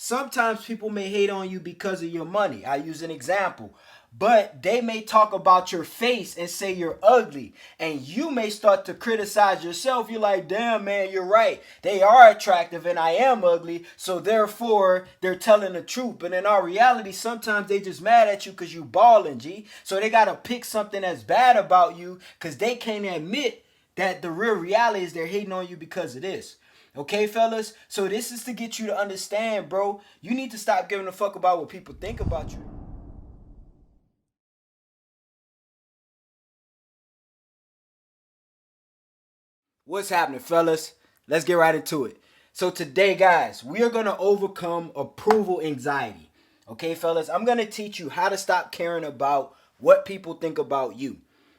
Sometimes people may hate on you because of your money. I use an example. But they may talk about your face and say you're ugly. And you may start to criticize yourself. You're like, damn, man, you're right. They are attractive and I am ugly. So therefore, they're telling the truth. But in our reality, sometimes they just mad at you because you balling, G. So they got to pick something that's bad about you because they can't admit that the real reality is they're hating on you because of this. Okay, fellas? So this is to get you to understand, bro. You need to stop giving a fuck about what people think about you. What's happening, fellas? Let's get right into it. So today, guys, we are going to overcome approval anxiety. Okay, fellas? I'm going to teach you how to stop caring about what people think about you.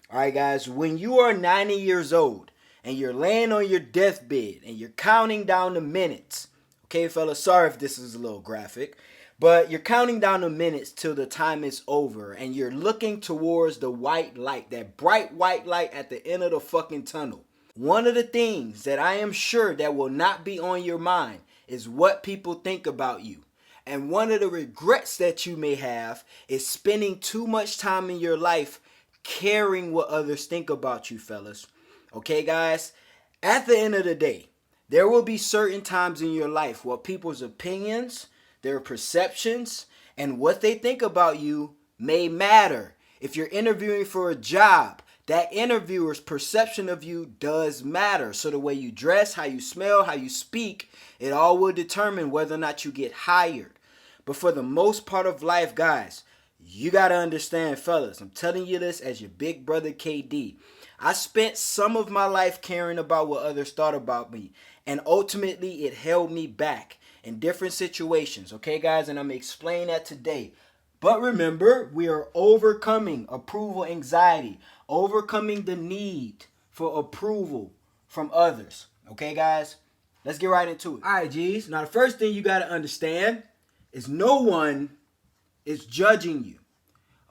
All right, guys? When you are 90 years old and you're laying on your deathbed and you're counting down the minutes. Okay, fellas? Sorry if this is a little graphic. But you're counting down the minutes till the time is over and you're looking towards the white light, that bright white light at the end of the fucking tunnel. One of the things that I am sure that will not be on your mind is what people think about you. And one of the regrets that you may have is spending too much time in your life caring what others think about you, fellas. Okay, guys? At the end of the day, there will be certain times in your life where people's opinions, their perceptions, and what they think about you may matter. If you're interviewing for a job, that interviewer's perception of you does matter. So the way you dress, how you smell, how you speak, it all will determine whether or not you get hired. But for the most part of life, guys, you got to understand, fellas, I'm telling you this as your big brother KD. I spent some of my life caring about what others thought about me. And ultimately, it held me back in different situations. Okay, guys? And I'm going to explain that today. But remember, we are overcoming approval anxiety, overcoming the need for approval from others. Okay, guys? Let's get right into it. All right, G's. Now, the first thing you got to understand is no one is judging you.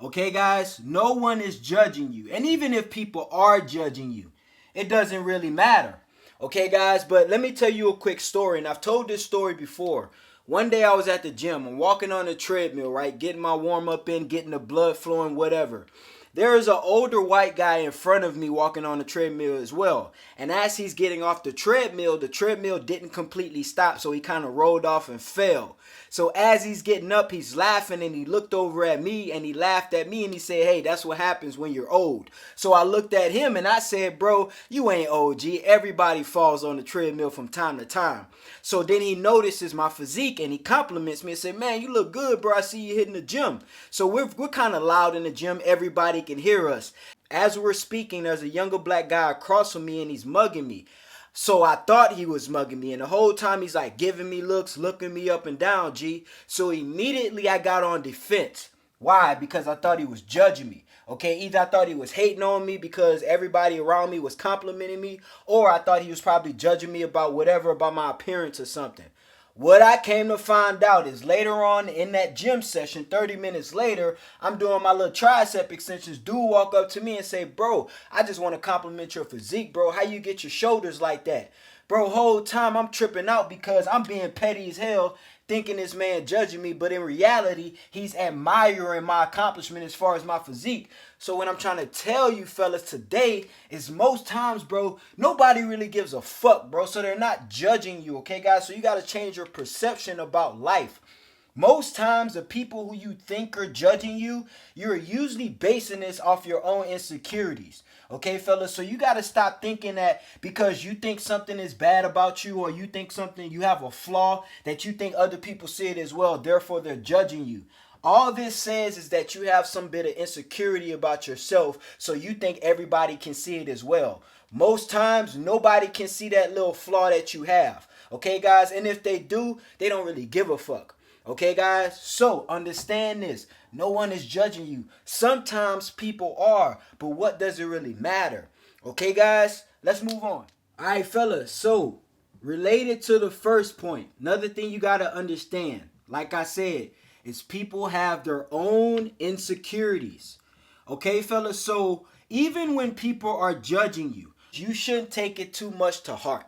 Okay, guys? No one is judging you. And even if people are judging you, it doesn't really matter. Okay, guys? But let me tell you a quick story. And I've told this story before. One day I was at the gym. I'm walking on the treadmill, right? Getting my warm up in, getting the blood flowing, whatever. There is an older white guy in front of me walking on the treadmill as well. And as he's getting off the treadmill didn't completely stop. So he kind of rolled off and fell. So as he's getting up, he's laughing and he looked over at me and he laughed at me and he said, hey, that's what happens when you're old. So I looked at him and I said, bro, you ain't old, G. Everybody falls on the treadmill from time to time. So then he notices my physique and he compliments me and said, man, you look good, bro. I see you hitting the gym. So we're kind of loud in the gym. Everybody can hear us. As we're speaking, there's a younger black guy across from me and he's mugging me. So I thought he was mugging me, and the whole time he's like giving me looks, looking me up and down, G. So immediately I got on defense. Why? Because I thought he was judging me. Okay, either I thought he was hating on me because everybody around me was complimenting me, or I thought he was probably judging me about whatever, about my appearance or something. What I came to find out is later on in that gym session, 30 minutes later, I'm doing my little tricep extensions. Dude walk up to me and say, bro, I just want to compliment your physique, bro. How you get your shoulders like that? Bro, whole time I'm tripping out because I'm being petty as hell thinking this man judging me, but in reality, he's admiring my accomplishment as far as my physique. So what I'm trying to tell you fellas today is most times, bro, nobody really gives a fuck, bro. So they're not judging you, okay, guys? So you got to change your perception about life. Most times, the people who you think are judging you, you're usually basing this off your own insecurities. Okay, fellas? So you got to stop thinking that because you think something is bad about you or you think something, you have a flaw, that you think other people see it as well. Therefore, they're judging you. All this says is that you have some bit of insecurity about yourself, so you think everybody can see it as well. Most times, nobody can see that little flaw that you have. Okay, guys? And if they do, they don't really give a fuck. Okay, guys? So, understand this. No one is judging you. Sometimes people are, but what does it really matter? Okay, guys? Let's move on. All right, fellas. So, related to the first point, another thing you got to understand, like I said, is people have their own insecurities. Okay, fellas? So, even when people are judging you, you shouldn't take it too much to heart.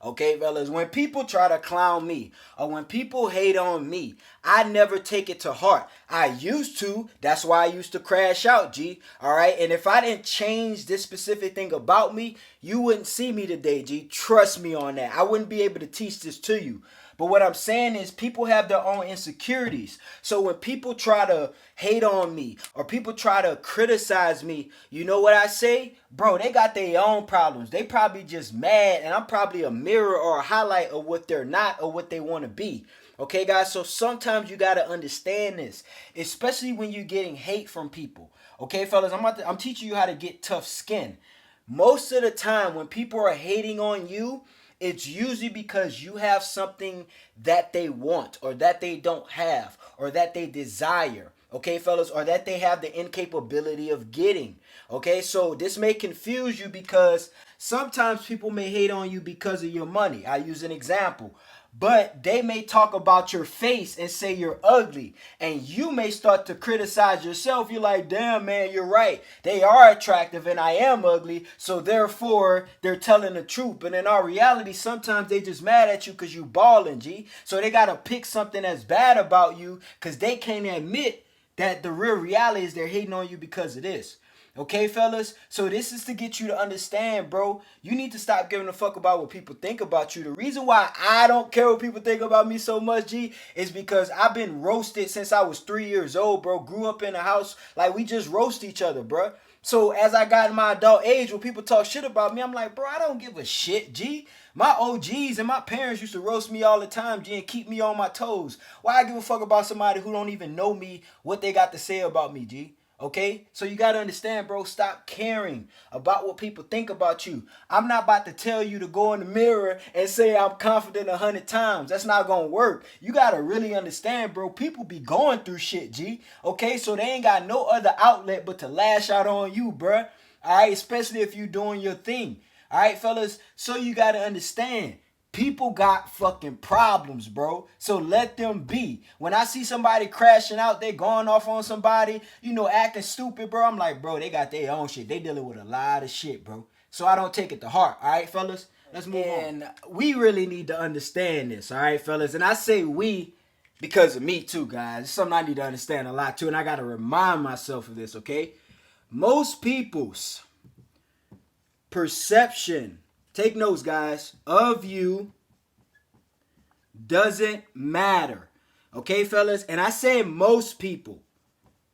Okay, fellas, when people try to clown me or when people hate on me, I never take it to heart. I used to. That's why I used to crash out, G. All right. And if I didn't change this specific thing about me, you wouldn't see me today, G. Trust me on that. I wouldn't be able to teach this to you. But what I'm saying is people have their own insecurities. So when people try to hate on me or people try to criticize me, you know what I say? Bro, they got their own problems. They probably just mad and I'm probably a mirror or a highlight of what they're not or what they want to be. Okay, guys, so sometimes you got to understand this, especially when you're getting hate from people. Okay, fellas, I'm teaching you how to get tough skin. Most of the time when people are hating on you, it's usually because you have something that they want or that they don't have or that they desire. Okay, fellas, or that they have the incapability of getting. Okay, so this may confuse you because sometimes people may hate on you because of your money. I use an example. But they may talk about your face and say you're ugly. And you may start to criticize yourself. You're like, damn, man, you're right. They are attractive and I am ugly. So therefore, they're telling the truth. But in our reality, sometimes they just mad at you because you balling, G. So they got to pick something that's bad about you because they can't admit that the real reality is they're hating on you because of this. Okay, fellas? So this is to get you to understand, bro. You need to stop giving a fuck about what people think about you. The reason why I don't care what people think about me so much, G, is because I've been roasted since I was 3 years old, bro. Grew up in a house like we just roast each other, bro. So as I got in my adult age, when people talk shit about me, I'm like, bro, I don't give a shit, G. My OGs and my parents used to roast me all the time, G, and keep me on my toes. Why I give a fuck about somebody who don't even know me, what they got to say about me, G? Okay, so you got to understand, bro, stop caring about what people think about you. I'm not about to tell you to go in the mirror and say I'm confident 100 times. That's not going to work. You got to really understand, bro, people be going through shit, G. Okay, so they ain't got no other outlet but to lash out on you, bro. All right, especially if you doing your thing. All right, fellas, so you got to understand. People got fucking problems, bro. So let them be. When I see somebody crashing out, they going off on somebody, acting stupid, bro. I'm like, bro, they got their own shit. They dealing with a lot of shit, bro. So I don't take it to heart. All right, fellas? Let's move on. And we really need to understand this, all right, fellas? And I say we because of me too, guys. It's something I need to understand a lot too. And I got to remind myself of this, okay? Most people's perception, take notes, guys, of you doesn't matter. Okay, fellas? And I say most people.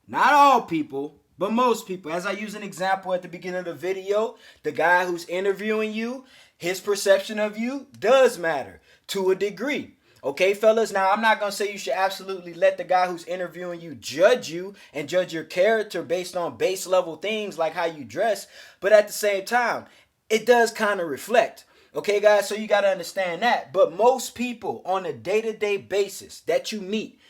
Not all people, but most people. As I use an example at the beginning of the video, the guy who's interviewing you, his perception of you does matter to a degree. Okay, fellas? Now, I'm not going to say you should absolutely let the guy who's interviewing you judge you and judge your character based on base level things like how you dress. But at the same time, it does kind of reflect. Okay, guys? So you got to understand that. But most people on a day-to-day basis that you meet,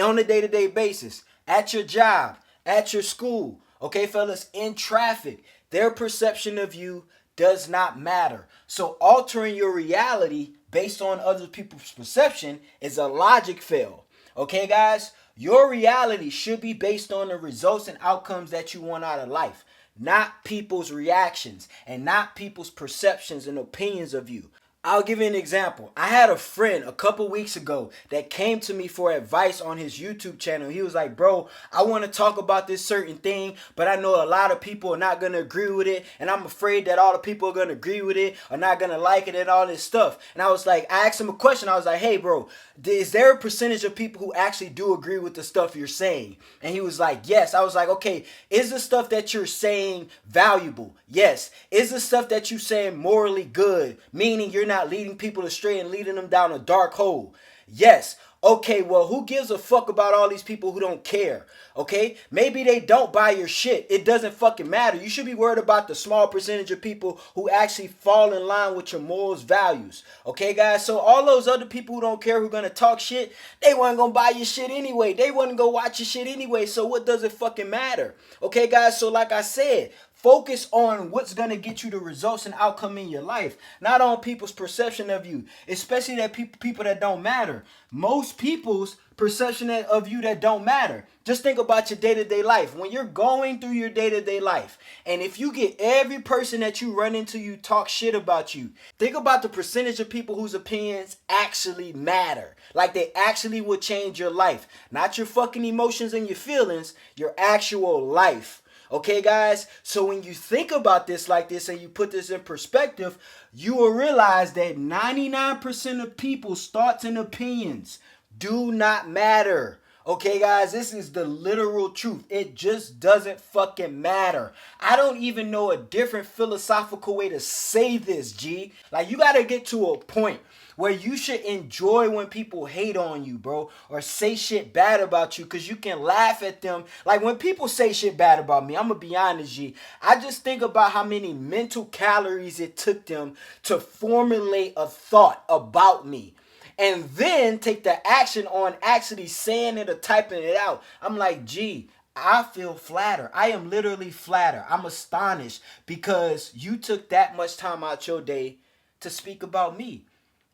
on a day-to-day basis, at your job, at your school, okay, fellas, in traffic, their perception of you does not matter. So altering your reality based on other people's perception is a logic fail. Okay, guys? Your reality should be based on the results and outcomes that you want out of life, not people's reactions and not people's perceptions and opinions of you. I'll give you an example. I had a friend a couple weeks ago that came to me for advice on his YouTube channel. He was like, bro, I want to talk about this certain thing, but I know a lot of people are not going to agree with it, and I'm afraid that all the people are going to agree with it, are not going to like it, and all this stuff. And I was like, I asked him a question. I was like, hey, bro, is there a percentage of people who actually do agree with the stuff you're saying? And he was like, yes. I was like, okay, is the stuff that you're saying valuable? Yes. Is the stuff that you're saying morally good, meaning you're not leading people astray and leading them down a dark hole? Yes. Okay, well, who gives a fuck about all these people who don't care? Okay, maybe they don't buy your shit. It doesn't fucking matter. You should be worried about the small percentage of people who actually fall in line with your morals, values. Okay, guys? So all those other people who don't care, who are going to talk shit, they weren't going to buy your shit anyway. They wouldn't go watch your shit anyway. So what does it fucking matter? Okay, guys? So like I said, Focus on what's going to get you the results and outcome in your life, not on people's perception of you, especially that people that don't matter. Most people's perception of you that don't matter. Just think about your day-to-day life. When you're going through your day-to-day life, and if you get every person that you run into you talk shit about you, think about the percentage of people whose opinions actually matter. Like they actually will change your life. Not your fucking emotions and your feelings, your actual life. Okay, guys? So when you think about this like this and you put this in perspective, you will realize that 99% of people's thoughts and opinions do not matter. Okay, guys, this is the literal truth. It just doesn't fucking matter. I don't even know a different philosophical way to say this, G. Like, you gotta get to a point where you should enjoy when people hate on you, bro, or say shit bad about you, because you can laugh at them. Like, when people say shit bad about me, I'm gonna be honest, G, I just think about how many mental calories it took them to formulate a thought about me, and then take the action on actually saying it or typing it out. I'm like, gee, I feel flattered. I am literally flattered. I'm astonished because you took that much time out your day to speak about me.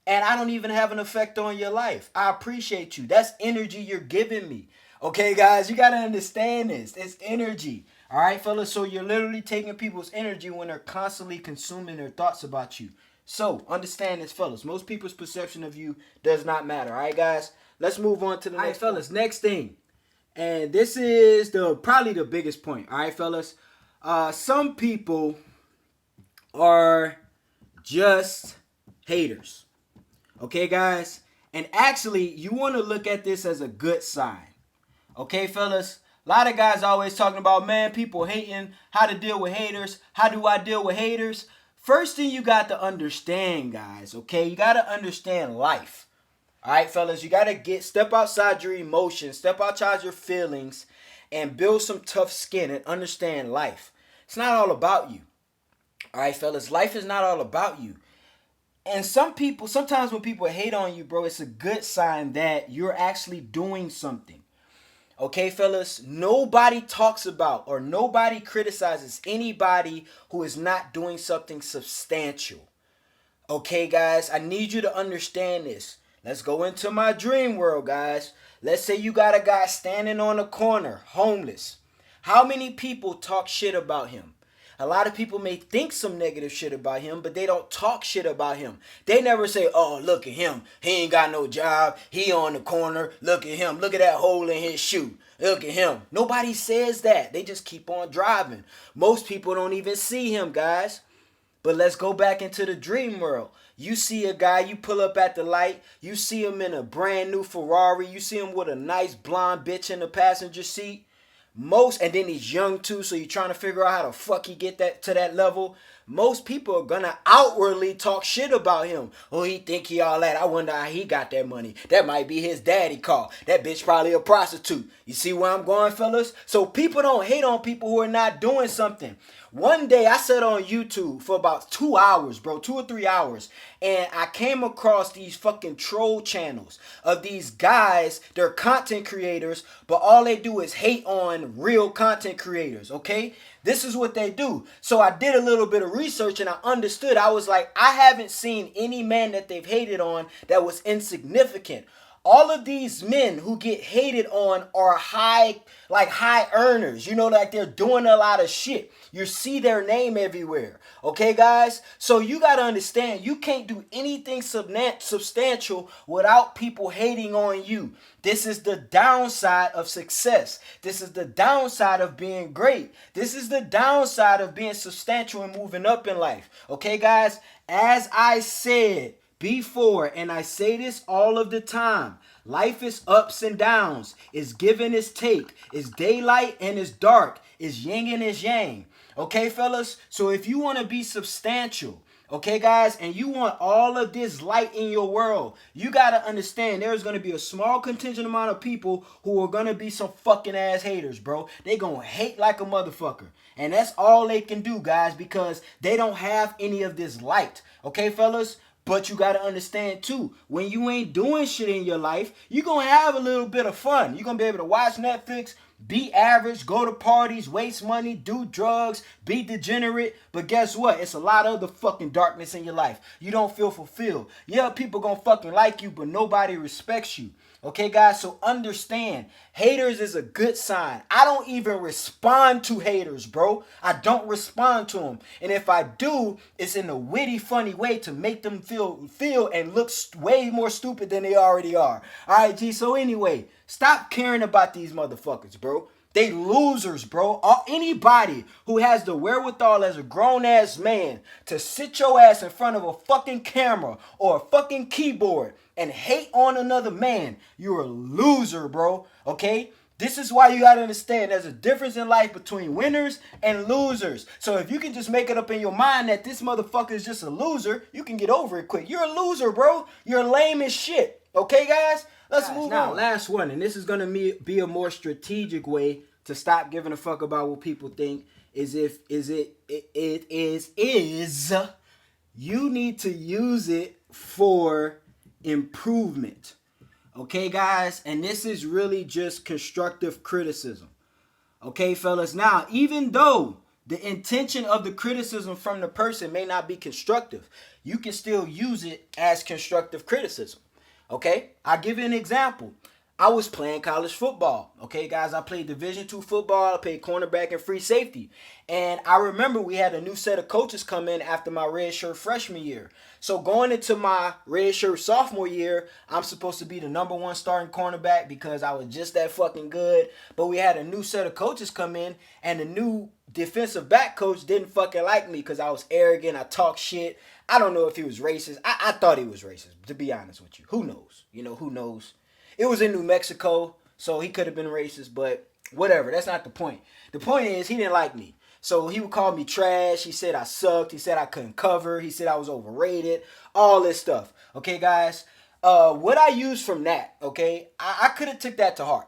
And I don't even have an effect on your life. I appreciate you. That's energy you're giving me. Okay, guys, you got to understand this. It's energy. All right, fellas? So you're literally taking people's energy when they're constantly consuming their thoughts about you. So, understand this, fellas. Most people's perception of you does not matter. All right, guys? Let's move on to the next fellas. Next thing. And this is probably the biggest point. All right, fellas? Some people are just haters. Okay, guys? And actually, you want to look at this as a good sign. Okay, fellas? A lot of guys always talking about, man, people hating, how to deal with haters. How do I deal with haters? First thing you got to understand, guys, okay? You got to understand life. All right, fellas? You got to step outside your emotions, step outside your feelings, and build some tough skin and understand life. It's not all about you. All right, fellas? Life is not all about you. And sometimes when people hate on you, bro, it's a good sign that you're actually doing something. Okay, fellas, nobody talks about or nobody criticizes anybody who is not doing something substantial. Okay, guys, I need you to understand this. Let's go into my dream world, guys. Let's say you got a guy standing on a corner, homeless. How many people talk shit about him? A lot of people may think some negative shit about him, but they don't talk shit about him. They never say, oh, look at him. He ain't got no job. He on the corner. Look at him. Look at that hole in his shoe. Look at him. Nobody says that. They just keep on driving. Most people don't even see him, guys. But let's go back into the dream world. You see a guy, you pull up at the light. You see him in a brand new Ferrari. You see him with a nice blonde bitch in the passenger seat. And then he's young too, so you're trying to figure out how the fuck he get that to that level. Most people are gonna outwardly talk shit about him. Oh, he think he all that. I wonder how he got that money. That might be his daddy car. That bitch probably a prostitute. You see where I'm going, fellas? So people don't hate on people who are not doing something. One day I sat on YouTube for about 2 hours, bro, 2 or 3 hours, and I came across these fucking troll channels of these guys. They're content creators, but all they do is hate on real content creators, okay? This is what they do. So I did a little bit of research and I understood. I was like, I haven't seen any man that they've hated on that was insignificant. All of these men who get hated on are high earners. You know, like they're doing a lot of shit. You see their name everywhere. Okay, guys? So you got to understand, you can't do anything substantial without people hating on you. This is the downside of success. This is the downside of being great. This is the downside of being substantial and moving up in life. Okay, guys? As I said before, and I say this all of the time, life is ups and downs. It's give and it's take. It's daylight and it's dark. It's yin and it's yang. Okay, fellas? So if you want to be substantial, okay, guys, and you want all of this light in your world, you got to understand there's going to be a small contingent amount of people who are going to be some fucking ass haters, bro. They going to hate like a motherfucker. And that's all they can do, guys, because they don't have any of this light. Okay, fellas? But you got to understand too, when you ain't doing shit in your life, you're going to have a little bit of fun. You're going to be able to watch Netflix, be average, go to parties, waste money, do drugs, be degenerate. But guess what? It's a lot of other fucking darkness in your life. You don't feel fulfilled. Yeah, people going to fucking like you, but nobody respects you. Okay, guys, so understand, haters is a good sign. I don't even respond to haters, bro. I don't respond to them. And if I do, it's in a witty, funny way to make them feel and look way more stupid than they already are. All right, G, so anyway, stop caring about these motherfuckers, bro. They losers, bro. Anybody who has the wherewithal as a grown-ass man to sit your ass in front of a fucking camera or a fucking keyboard and hate on another man, you're a loser, bro. Okay? This is why you gotta understand there's a difference in life between winners and losers. So if you can just make it up in your mind that this motherfucker is just a loser, you can get over it quick. You're a loser, bro. You're lame as shit. Okay, guys? Let's move on. Last one, and this is gonna be a more strategic way to stop giving a fuck about what people think. You need to use it for improvement. Okay, guys? And this is really just constructive criticism. Okay, fellas? Now, even though the intention of the criticism from the person may not be constructive, you can still use it as constructive criticism. Okay? I'll give you an example. I was playing college football. Okay, guys, I played Division II football. I played cornerback and free safety. And I remember we had a new set of coaches come in after my redshirt freshman year. So going into my redshirt sophomore year, I'm supposed to be the #1 starting cornerback because I was just that fucking good. But we had a new set of coaches come in, and the new defensive back coach didn't fucking like me because I was arrogant. I talked shit. I don't know if he was racist. I thought he was racist, to be honest with you. Who knows? Who knows? It was in New Mexico, so he could have been racist, but whatever. That's not the point. The point is he didn't like me. So he would call me trash. He said I sucked. He said I couldn't cover. He said I was overrated. All this stuff. Okay, guys? What I used from that, okay, I could have took that to heart.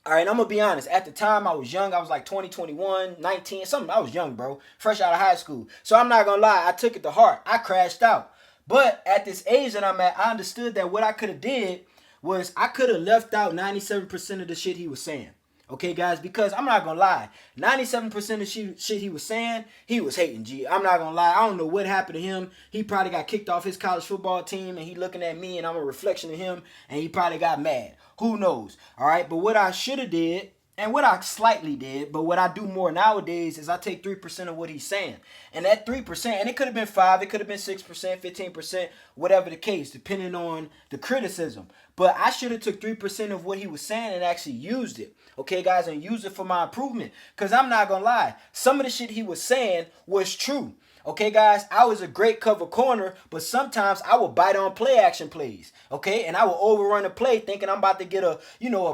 All right, I'm going to be honest. At the time, I was young. I was like 20, 21, 19, something. I was young, bro. Fresh out of high school. So I'm not going to lie. I took it to heart. I crashed out. But at this age that I'm at, I understood that what I could have did was I could have left out 97% of the shit he was saying. Okay, guys? Because I'm not going to lie. 97% of the shit he was saying, he was hating, G. I'm not going to lie. I don't know what happened to him. He probably got kicked off his college football team, and he looking at me, and I'm a reflection of him, and he probably got mad. Who knows? All right? But what I should have did, and what I slightly did, but what I do more nowadays is I take 3% of what he's saying. And that 3%, and it could have been 5, it could have been 6%, 15%, whatever the case, depending on the criticism. But I should have took 3% of what he was saying and actually used it. Okay, guys, and used it for my improvement. Because I'm not going to lie. Some of the shit he was saying was true. Okay, guys, I was a great cover corner, but sometimes I would bite on play action plays, okay? And I would overrun a play thinking I'm about to get a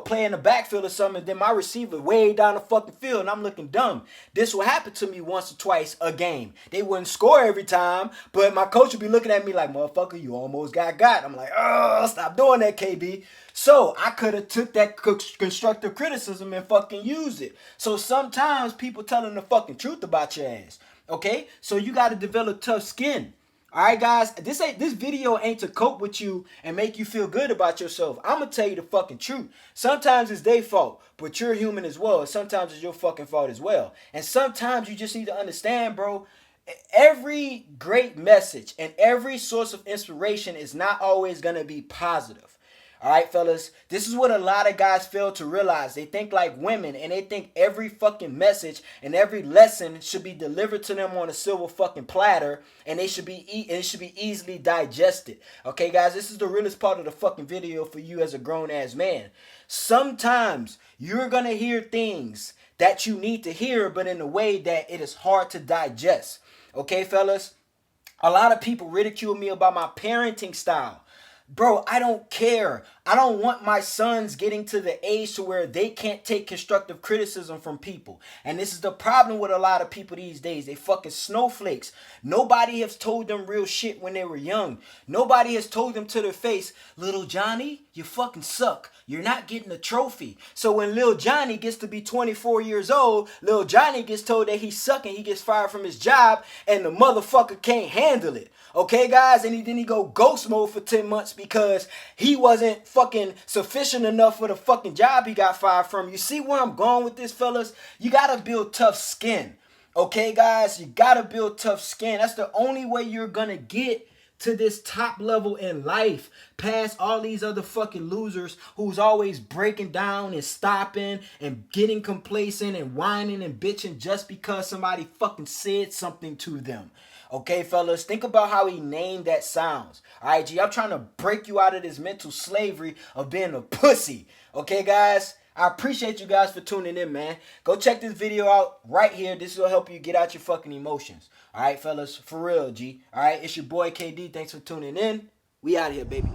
play in the backfield or something, and then my receiver way down the fucking field, and I'm looking dumb. This will happen to me once or twice a game. They wouldn't score every time, but my coach would be looking at me like, motherfucker, you almost got. I'm like, oh, stop doing that, KB. So I could have took that constructive criticism and fucking used it. So sometimes people telling the fucking truth about your ass. Okay, so you got to develop tough skin. All right, guys, this video ain't to cope with you and make you feel good about yourself. I'm gonna tell you the fucking truth. Sometimes it's their fault, but you're human as well. Sometimes it's your fucking fault as well. And sometimes you just need to understand, bro. Every great message and every source of inspiration is not always gonna be positive. All right, fellas, this is what a lot of guys fail to realize. They think like women, and they think every fucking message and every lesson should be delivered to them on a silver fucking platter, and it should be easily digested. Okay, guys, this is the realest part of the fucking video for you as a grown-ass man. Sometimes you're going to hear things that you need to hear, but in a way that it is hard to digest. Okay, fellas? A lot of people ridicule me about my parenting style. Bro, I don't care. I don't want my sons getting to the age to where they can't take constructive criticism from people. And this is the problem with a lot of people these days. They fucking snowflakes. Nobody has told them real shit when they were young. Nobody has told them to their face, little Johnny, you fucking suck. You're not getting a trophy. So when Lil Johnny gets to be 24 years old, Lil Johnny gets told that he's sucking, he gets fired from his job, and the motherfucker can't handle it. Okay, guys? And then he go ghost mode for 10 months because he wasn't fucking sufficient enough for the fucking job he got fired from. You see where I'm going with this, fellas? You gotta build tough skin. Okay, guys? You gotta build tough skin. That's the only way you're gonna get to this top level in life, past all these other fucking losers who's always breaking down and stopping and getting complacent and whining and bitching just because somebody fucking said something to them. Okay, fellas, think about how he named that sounds. All right, G, I'm trying to break you out of this mental slavery of being a pussy. Okay, guys? I appreciate you guys for tuning in, man. Go check this video out right here. This will help you get out your fucking emotions. All right, fellas, for real, G. All right, it's your boy KD. Thanks for tuning in. We out here, baby.